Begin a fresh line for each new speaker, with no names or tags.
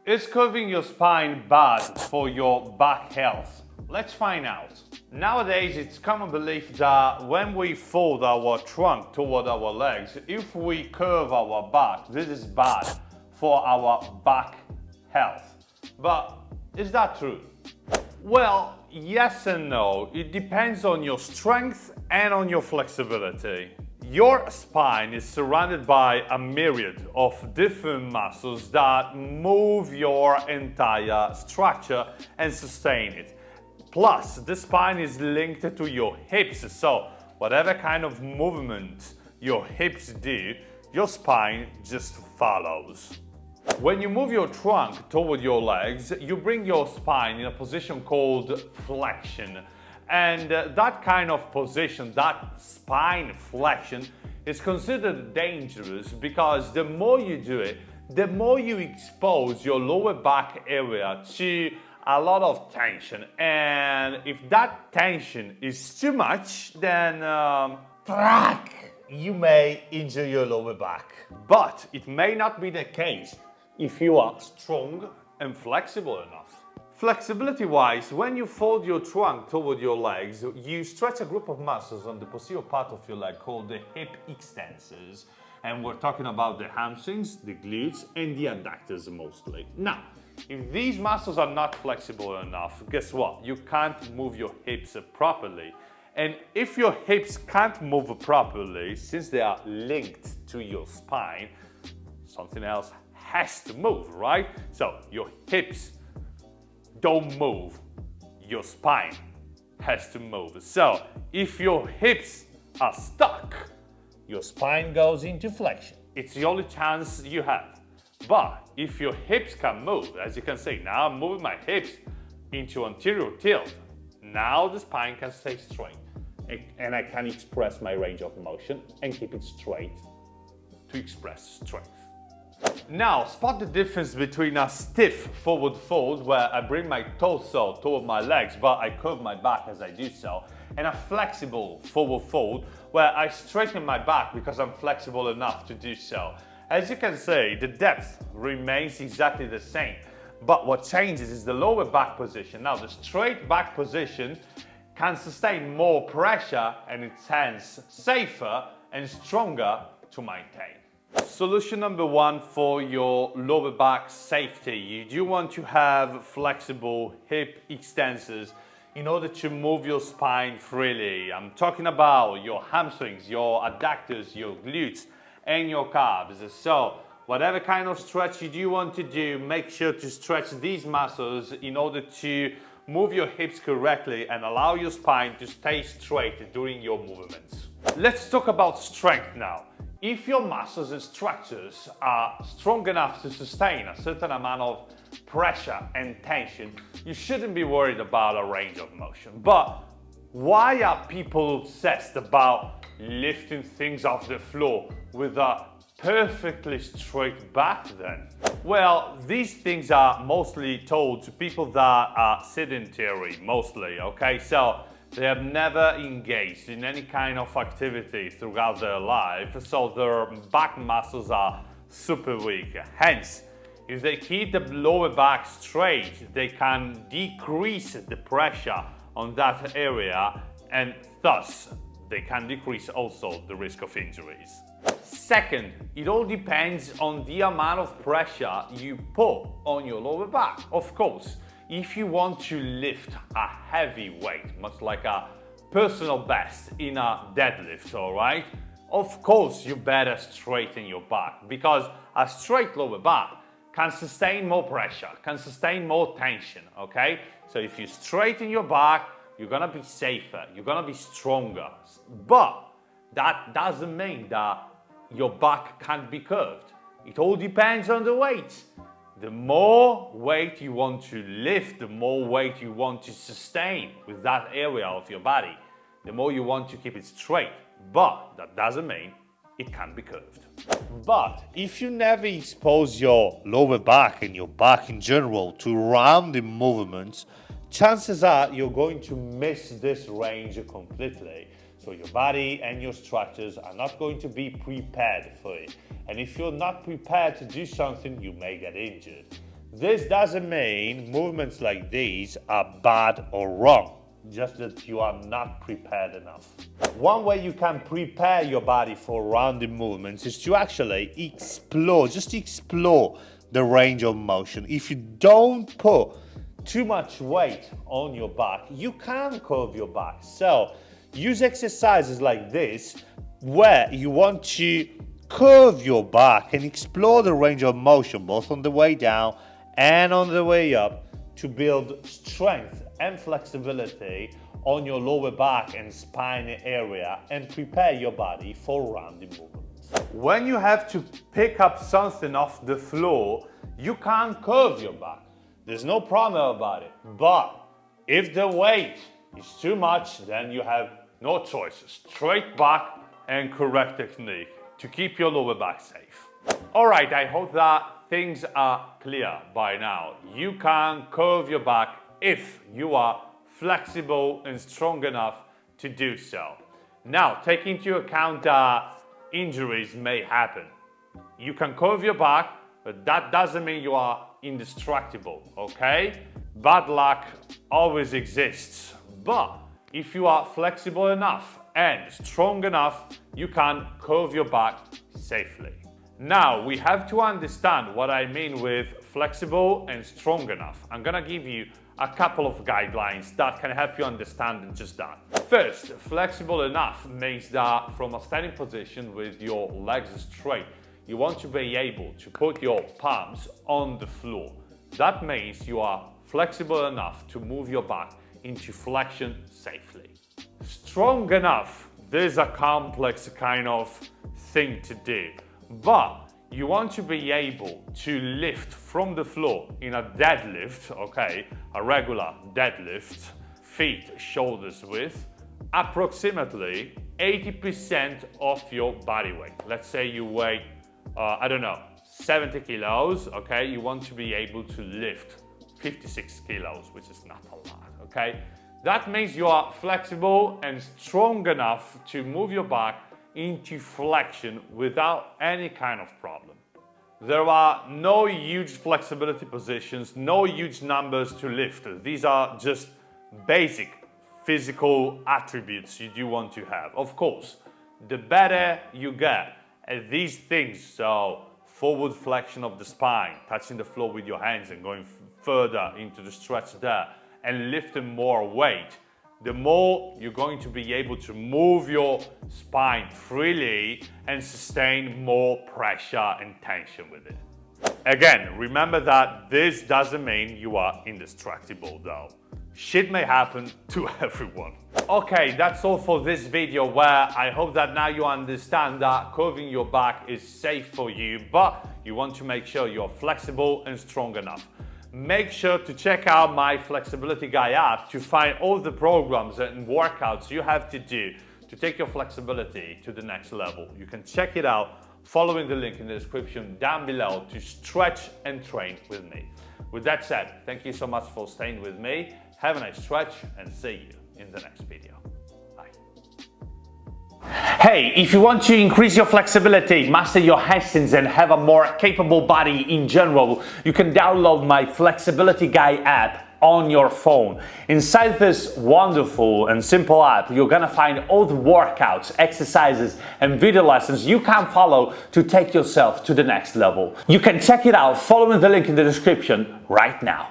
Is curving your spine bad for your back health? Let's find out. Nowadays, it's common belief that when we fold our trunk toward our legs, if we curve our back, this is bad for our back health. But is that true? Well, yes and no. It depends on your strength and on your flexibility. Your spine is surrounded by a myriad of different muscles that move your entire structure and sustain it. Plus, the spine is linked to your hips, so whatever kind of movement your hips do, your spine just follows. When you move your trunk toward your legs, you bring your spine in a position called flexion. And that kind of position, that spine flexion, is considered dangerous because the more you do it, the more you expose your lower back area to a lot of tension. And if that tension is too much, then you may injure your lower back. But it may not be the case if you are strong and flexible enough. Flexibility-wise, when you fold your trunk toward your legs, you stretch a group of muscles on the posterior part of your leg called the hip extensors. And we're talking about the hamstrings, the glutes, and the adductors mostly. Now, if these muscles are not flexible enough, guess what? You can't move your hips properly. And if your hips can't move properly, since they are linked to your spine, something else has to move, right? So your hips don't move, your spine has to move. So if your hips are stuck, your spine goes into flexion. It's the only chance you have. But if your hips can move, as you can see, now I'm moving my hips into anterior tilt. Now the spine can stay straight and I can express my range of motion and keep it straight to express strength. Now, spot the difference between a stiff forward fold, where I bring my torso toward my legs, but I curve my back as I do so, and a flexible forward fold, where I straighten my back because I'm flexible enough to do so. As you can see, the depth remains exactly the same, but what changes is the lower back position. Now, the straight back position can sustain more pressure and it's hence safer and stronger to maintain. Solution number one for your lower back safety. You do want to have flexible hip extensors in order to move your spine freely. I'm talking about your hamstrings, your adductors, your glutes, and your calves. So whatever kind of stretch you do want to do, make sure to stretch these muscles in order to move your hips correctly and allow your spine to stay straight during your movements. Let's talk about strength now. If your muscles and structures are strong enough to sustain a certain amount of pressure and tension, you shouldn't be worried about a range of motion. But why are people obsessed about lifting things off the floor with a perfectly straight back then? Well, these things are mostly told to people that are sedentary, mostly, okay? So they have never engaged in any kind of activity throughout their life, so their back muscles are super weak. Hence, if they keep the lower back straight, they can decrease the pressure on that area and thus they can decrease also the risk of injuries. Second, it all depends on the amount of pressure you put on your lower back. Of course, if you want to lift a heavy weight, much like a personal best in a deadlift, all right? Of course, you better straighten your back because a straight lower back can sustain more pressure, can sustain more tension, okay? So if you straighten your back, you're gonna be safer, you're gonna be stronger. But that doesn't mean that your back can't be curved. It all depends on the weight. The more weight you want to lift, the more weight you want to sustain with that area of your body, the more you want to keep it straight. But that doesn't mean it can be curved. But if you never expose your lower back and your back in general to rounding movements, chances are you're going to miss this range completely. So your body and your structures are not going to be prepared for it. And if you're not prepared to do something, you may get injured. This doesn't mean movements like these are bad or wrong, just that you are not prepared enough. One way you can prepare your body for rounding movements is to actually explore the range of motion. If you don't put too much weight on your back, you can curve your back. So use exercises like this where you want to curve your back and explore the range of motion both on the way down and on the way up to build strength and flexibility on your lower back and spine area and prepare your body for rounding movements. When you have to pick up something off the floor, you can't curve your back. There's no problem about it. But if the weight is too much, then you have no choice. Straight back and correct technique to keep your lower back safe. All right, I hope that things are clear by now. You can curve your back if you are flexible and strong enough to do so. Now, take into account that injuries may happen. You can curve your back, but that doesn't mean you are indestructible, okay? Bad luck always exists, but if you are flexible enough and strong enough, you can curve your back safely. Now, we have to understand what I mean with flexible and strong enough. I'm gonna give you a couple of guidelines that can help you understand just that. First, flexible enough means that from a standing position with your legs straight, you want to be able to put your palms on the floor. That means you are flexible enough to move your back into flexion safely. Strong enough, this is a complex kind of thing to do, but you want to be able to lift from the floor in a deadlift, okay, a regular deadlift, feet shoulders width, approximately 80% of your body weight. Let's say you weigh, 70 kilos, okay, you want to be able to lift 56 kilos, which is not a lot, okay? That means you are flexible and strong enough to move your back into flexion without any kind of problem. There are no huge flexibility positions, no huge numbers to lift. These are just basic physical attributes you do want to have. Of course, the better you get at these things, so forward flexion of the spine, touching the floor with your hands and going further into the stretch there, and lifting more weight, the more you're going to be able to move your spine freely and sustain more pressure and tension with it. Again, remember that this doesn't mean you are indestructible though. Shit may happen to everyone. Okay, that's all for this video, where I hope that now you understand that curving your back is safe for you, but you want to make sure you're flexible and strong enough. Make sure to check out my Flexibility Guy app to find all the programs and workouts you have to do to take your flexibility to the next level. You can check it out following the link in the description down below to stretch and train with me. With that said, thank you so much for staying with me. Have a nice stretch and see you in the next video. Hey, if you want to increase your flexibility, master your hamstrings and have a more capable body in general, you can download my Flexibility Guy app on your phone. Inside this wonderful and simple app, you're gonna find all the workouts, exercises and video lessons you can follow to take yourself to the next level. You can check it out following the link in the description right now.